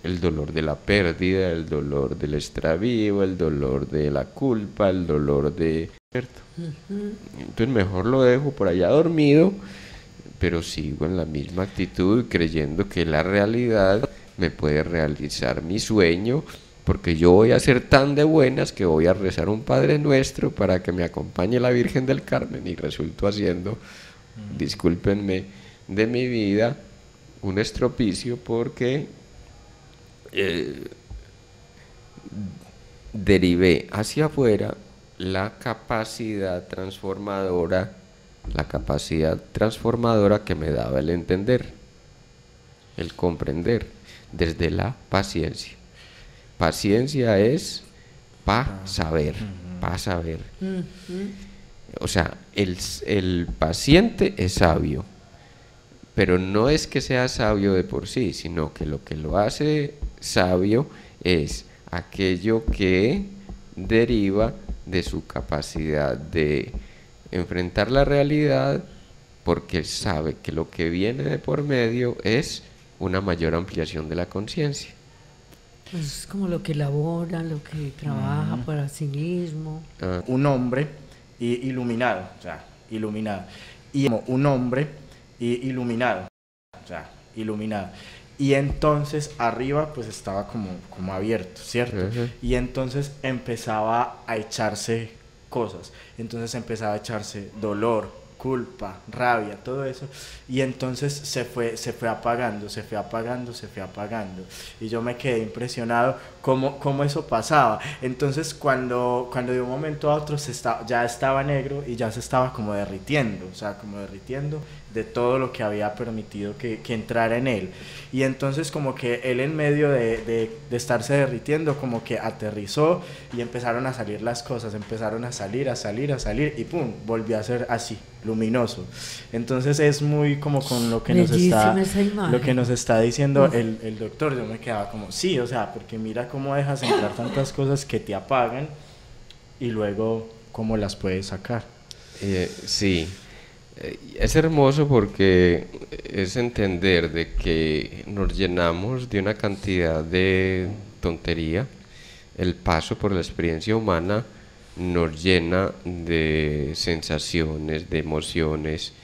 de la pérdida, el dolor del extravío, el dolor de la culpa, el dolor de... ¿cierto? Entonces mejor lo dejo por allá dormido, pero sigo en la misma actitud, creyendo que la realidad me puede realizar mi sueño, porque yo voy a ser tan de buenas que voy a rezar un Padre Nuestro para que me acompañe la Virgen del Carmen, y resulto haciendo, discúlpenme, de mi vida un estropicio porque derivé hacia afuera la capacidad transformadora que me daba el entender, el comprender, desde la paciencia. Paciencia es saber. O sea, el paciente es sabio, pero no es que sea sabio de por sí, sino que lo hace sabio es aquello que deriva de su capacidad de enfrentar la realidad, porque sabe que lo que viene de por medio es una mayor ampliación de la conciencia. Pues es como lo que elabora, lo que trabaja para sí mismo. Un hombre iluminado, o sea, iluminado. Y como un hombre iluminado, o sea, iluminado. Y entonces arriba pues estaba como abierto, ¿cierto? Y entonces empezaba a echarse cosas. Entonces empezaba a echarse dolor, culpa, rabia, todo eso. Y entonces se fue apagando. Y yo me quedé impresionado cómo eso pasaba. Entonces cuando de un momento a otro ya estaba negro y ya se estaba como derritiendo, o sea, como derritiendo de todo lo que había permitido que entrara en él. Y entonces como que él en medio de estarse derritiendo como que aterrizó y empezaron a salir las cosas, empezaron a salir y pum, volvió a ser así, luminoso. Entonces es muy como con lo que nos está diciendo el doctor. Yo me quedaba como, sí, o sea, porque mira cómo dejas entrar tantas cosas que te apagan y luego cómo las puedes sacar. Sí. Es hermoso porque es entender de que nos llenamos de una cantidad de tontería. El paso por la experiencia humana nos llena de sensaciones, de emociones,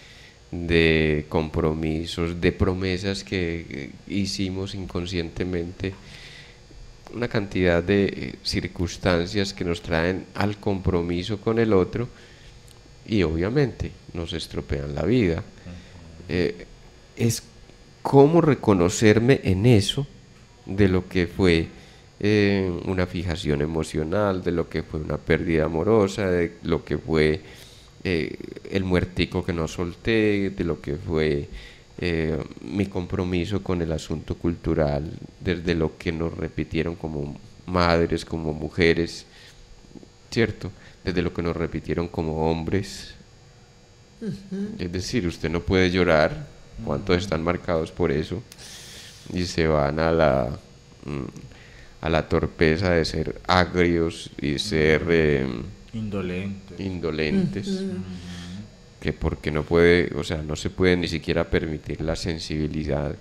de compromisos, de promesas que hicimos inconscientemente, una cantidad de circunstancias que nos traen al compromiso con el otro. Y obviamente nos estropean la vida. Es ¿cómo reconocerme en eso de lo que fue una fijación emocional, de lo que fue una pérdida amorosa, de lo que fue el muertico que no solté, de lo que fue mi compromiso con el asunto cultural, desde lo que nos repitieron como madres, como mujeres, ¿cierto? Desde lo que nos repitieron como hombres. Es decir, usted no puede llorar. ¿Cuántos están marcados por eso? Y se van a la torpeza de ser agrios y ser indolentes. Que porque no puede, o sea, no se puede ni siquiera permitir la sensibilidad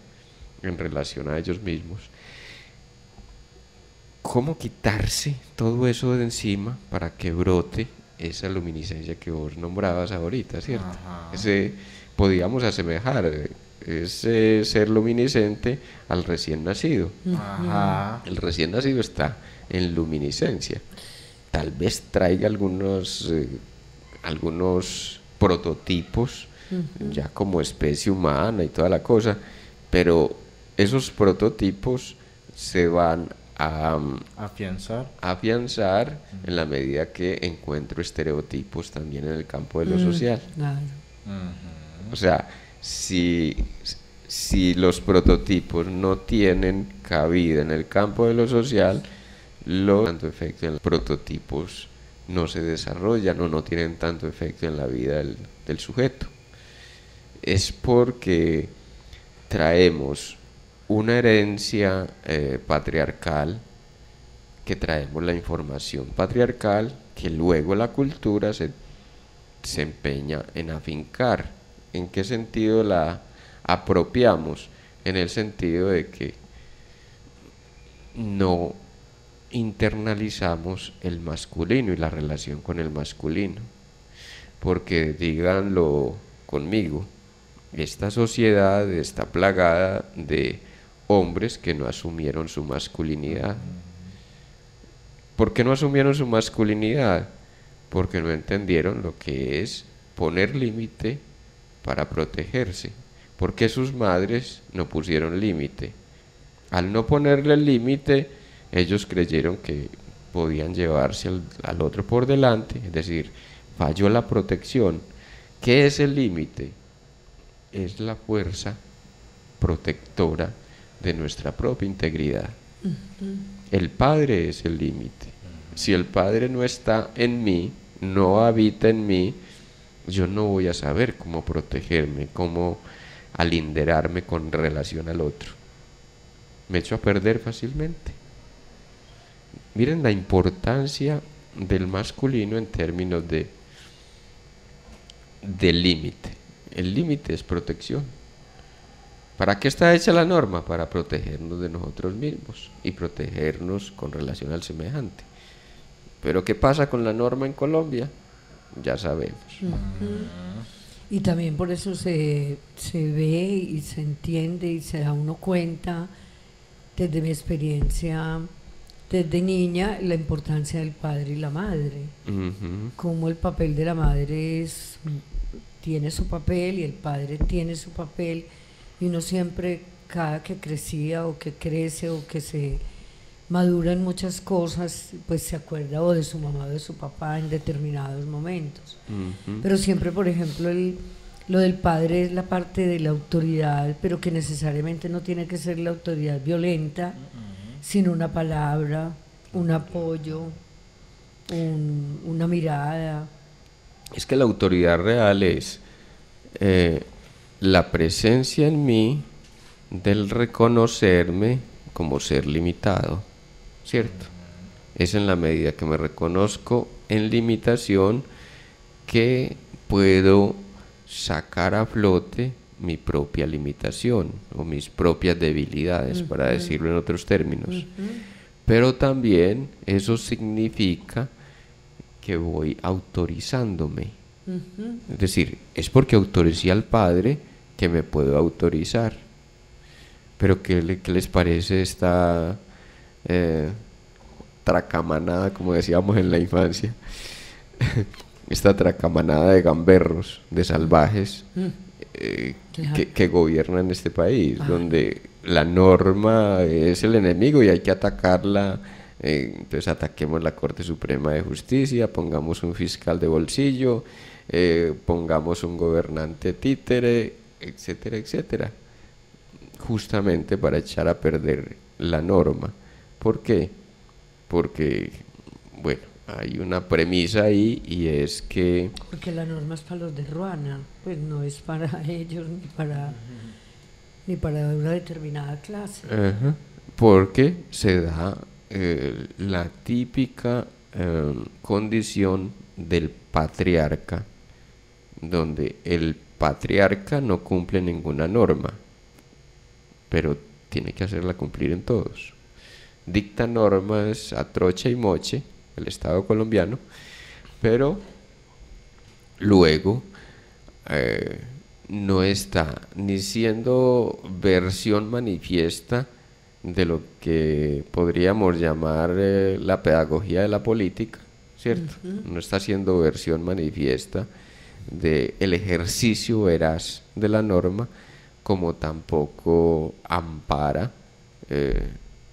en relación a ellos mismos. ¿Cómo quitarse todo eso de encima para que brote esa luminiscencia que vos nombrabas ahorita, ¿cierto? Ese, podíamos asemejar ese ser luminiscente al recién nacido. El recién nacido está en luminiscencia. Tal vez traiga algunos prototipos ya como especie humana y toda la cosa, pero esos prototipos se van a afianzar en la medida que encuentro estereotipos también en el campo de lo social. Claro. O sea, si los prototipos no tienen cabida en el campo de lo social, tanto efecto en los prototipos no se desarrollan o no tienen tanto efecto en la vida del sujeto. Es porque traemos una herencia patriarcal, que traemos la información patriarcal que luego la cultura se empeña en afincar. ¿En qué sentido la apropiamos? En el sentido de que no internalizamos el masculino y la relación con el masculino, porque díganlo conmigo, esta sociedad está plagada de hombres que no asumieron su masculinidad. ¿Por qué no asumieron su masculinidad? Porque no entendieron lo que es poner límite para protegerse. ¿Por qué sus madres no pusieron límite? Al no ponerle el límite, ellos creyeron que podían llevarse al otro por delante, es decir, falló la protección. ¿Qué es el límite? Es la fuerza protectora de nuestra propia integridad. El Padre es el límite. Si el Padre no está en mí, no habita en mí, yo no voy a saber cómo protegerme, cómo alinderarme con relación al otro. Me echo a perder fácilmente. Miren la importancia del masculino en términos de límite. El límite es protección. ¿Para qué está hecha la norma? Para protegernos de nosotros mismos y protegernos con relación al semejante. Pero ¿qué pasa con la norma en Colombia? Ya sabemos. Y también por eso se ve y se entiende y se da uno cuenta, desde mi experiencia desde niña, la importancia del padre y la madre. Cómo el papel de la madre tiene su papel y el padre tiene su papel, y uno siempre, cada que crecía o que crece o que se madura en muchas cosas, pues se acuerda o de su mamá o de su papá en determinados momentos. Pero siempre, por ejemplo, lo del padre es la parte de la autoridad, pero que necesariamente no tiene que ser la autoridad violenta, sino una palabra, un apoyo, una mirada. Es que la autoridad real es la presencia en mí del reconocerme como ser limitado, ¿cierto? Es en la medida que me reconozco en limitación que puedo sacar a flote mi propia limitación o mis propias debilidades, para decirlo en otros términos. Pero también eso significa que voy autorizándome. Es decir, es porque autoricé al Padre que me puedo autorizar. Pero ¿qué les parece esta tracamanada, como decíamos en la infancia? Esta tracamanada de gamberros, de salvajes, Claro. que gobiernan este país, Ah. donde la norma es el enemigo y hay que atacarla. Entonces ataquemos la Corte Suprema de Justicia, pongamos un fiscal de bolsillo, pongamos un gobernante títere, etcétera, etcétera, justamente para echar a perder la norma. ¿Por qué? Porque, bueno, hay una premisa ahí, y es que Porque la norma es para los de Ruana, pues no es para ellos ni para una determinada clase. ajá, porque se da la típica condición del patriarca, donde el patriarca no cumple ninguna norma, pero tiene que hacerla cumplir en todos. Dicta normas a trocha y moche, el Estado colombiano, pero luego no está ni siendo versión manifiesta de lo que podríamos llamar la pedagogía de la política, ¿cierto? No está siendo versión manifiesta del ejercicio veraz de la norma, como tampoco ampara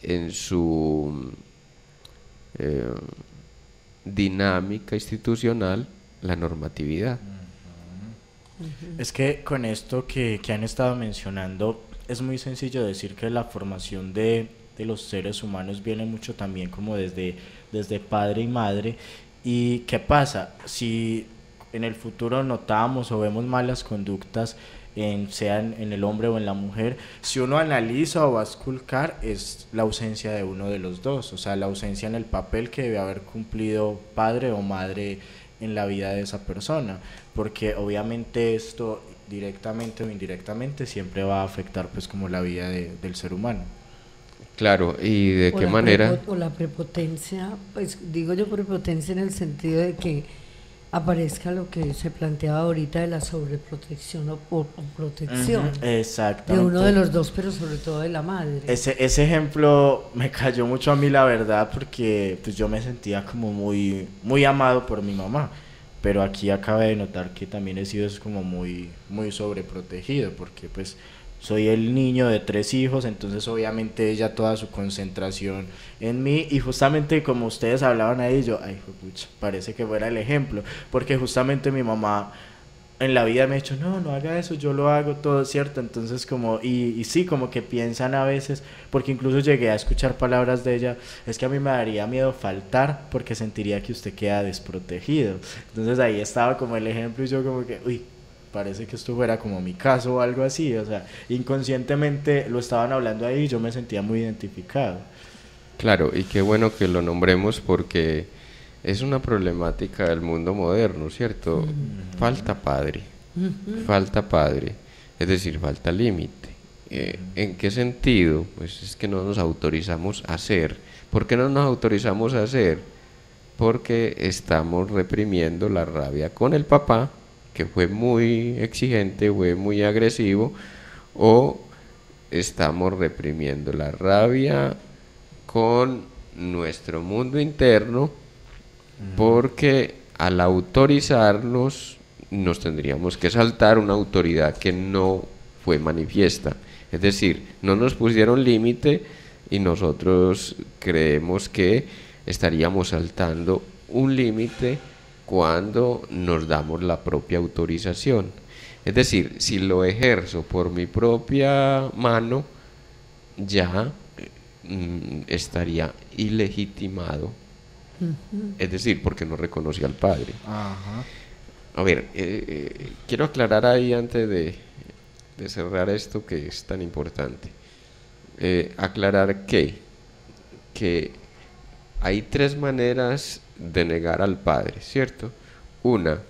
en su dinámica institucional la normatividad. Es que con esto que han estado mencionando, es muy sencillo decir que la formación de los seres humanos viene mucho también como desde padre y madre. ¿Y qué pasa? Si en el futuro notamos o vemos malas conductas, sean en el hombre o en la mujer, si uno analiza o va a esculcar, es la ausencia de uno de los dos, o sea, la ausencia en el papel que debe haber cumplido padre o madre en la vida de esa persona, porque obviamente esto directamente o indirectamente siempre va a afectar pues como la vida del ser humano. Claro, ¿y de qué manera? O la prepotencia, pues digo yo prepotencia en el sentido de que aparezca lo que se planteaba ahorita de la sobreprotección o protección Exactamente. de uno de los dos, pero sobre todo de la madre. Ese ejemplo me cayó mucho a mí, la verdad, porque pues yo me sentía como muy, muy amado por mi mamá, pero aquí acabé de notar que también he sido como muy, muy sobreprotegido, porque pues soy el niño de 3 hijos, entonces obviamente ella toda su concentración en mí, y justamente como ustedes hablaban ahí, yo, ay, pucha, parece que fuera el ejemplo, porque justamente mi mamá en la vida me ha dicho, no haga eso, yo lo hago todo, ¿cierto? Entonces como, y sí, como que piensan a veces, porque incluso llegué a escuchar palabras de ella, es que a mí me daría miedo faltar porque sentiría que usted queda desprotegido. Entonces ahí estaba como el ejemplo, y yo como que, uy, parece que esto fuera como mi caso o algo así, o sea, inconscientemente lo estaban hablando ahí y yo me sentía muy identificado. Claro, y qué bueno que lo nombremos, porque es una problemática del mundo moderno, ¿cierto? Falta padre, es decir, falta límite. ¿En qué sentido? Pues es que no nos autorizamos a hacer. ¿Por qué no nos autorizamos a hacer? Porque estamos reprimiendo la rabia con el papá, que fue muy exigente, fue muy agresivo, o estamos reprimiendo la rabia con nuestro mundo interno, porque al autorizarnos nos tendríamos que saltar una autoridad que no fue manifiesta. Es decir, no nos pusieron límite y nosotros creemos que estaríamos saltando un límite cuando nos damos la propia autorización. Es decir, si lo ejerzo por mi propia mano, ya estaría ilegitimado. Es decir, porque no reconocí al padre. Ajá. A ver, quiero aclarar ahí antes de cerrar esto que es tan importante. Aclarar que hay 3 maneras de negar al padre, ¿cierto? Una,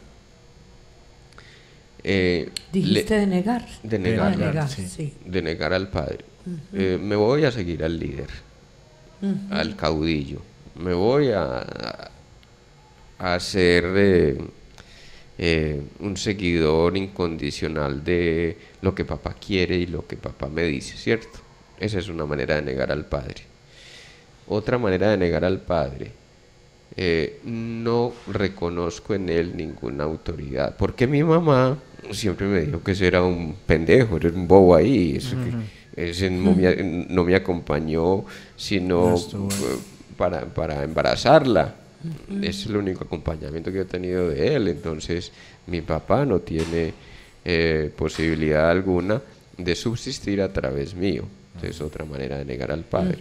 Dijiste de negar. de negar, De negar, sí. sí. de negar al padre. Me voy a seguir al líder, al caudillo. Me voy a ser un seguidor incondicional de lo que papá quiere y lo que papá me dice, ¿cierto? Esa es una manera de negar al padre. Otra manera de negar al padre, no reconozco en él ninguna autoridad, porque mi mamá siempre me dijo que ese era un pendejo, era un bobo ahí, ese no me acompañó sino para embarazarla. Ese es el único acompañamiento que he tenido de él. Entonces mi papá no tiene posibilidad alguna de subsistir a través mío. Es otra manera de negar al padre.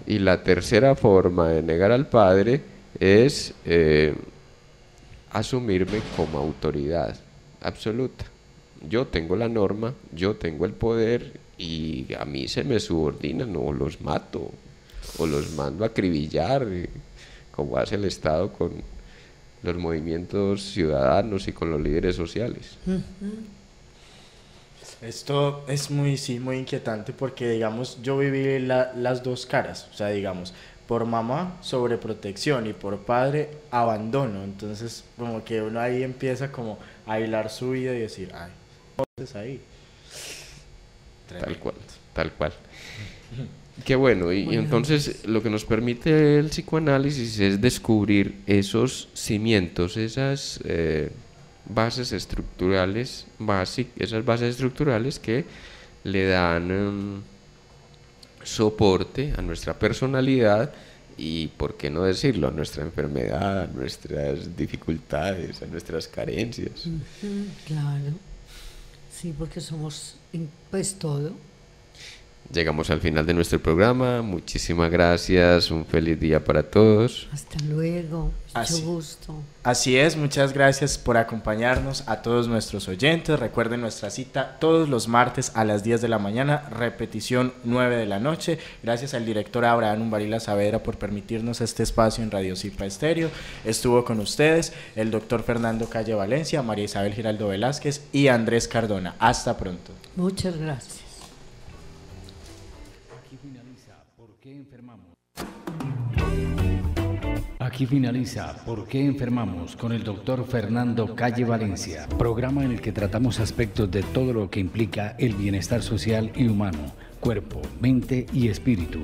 Y la tercera forma de negar al padre es asumirme como autoridad absoluta. Yo tengo la norma, yo tengo el poder y a mí se me subordinan, o los mato o los mando a acribillar, como hace el Estado con los movimientos ciudadanos y con los líderes sociales. Esto es muy inquietante porque, digamos, yo viví las dos caras, o sea, digamos, por mamá sobreprotección y por padre abandono. Entonces como que uno ahí empieza como a hilar su vida y decir, ay, es ahí. Tal cual. Qué bueno, y entonces lo que nos permite el psicoanálisis es descubrir esos cimientos, esas bases estructurales, esas bases estructurales que le dan soporte a nuestra personalidad y, por qué no decirlo, a nuestra enfermedad, a nuestras dificultades, a nuestras carencias. Claro, sí, porque somos pues todo. Llegamos al final de nuestro programa. Muchísimas gracias, un feliz día para todos. Hasta luego, mucho gusto. Así es, muchas gracias por acompañarnos a todos nuestros oyentes. Recuerden nuestra cita todos los martes a las 10 de la mañana, repetición 9 de la noche. Gracias al director Abraham Umbarila Saavedra por permitirnos este espacio en Radio Zipa Estéreo. Estuvo con ustedes el doctor Fernando Calle Valencia, María Isabel Giraldo Velázquez y Andrés Cardona. Hasta pronto. Muchas gracias. Aquí finaliza ¿Por qué enfermamos? Con el doctor Fernando Calle Valencia, programa en el que tratamos aspectos de todo lo que implica el bienestar social y humano, cuerpo, mente y espíritu.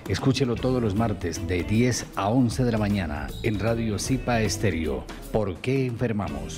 Escúchelo todos los martes de 10 a 11 de la mañana en Radio Zipa Estéreo. ¿Por qué enfermamos?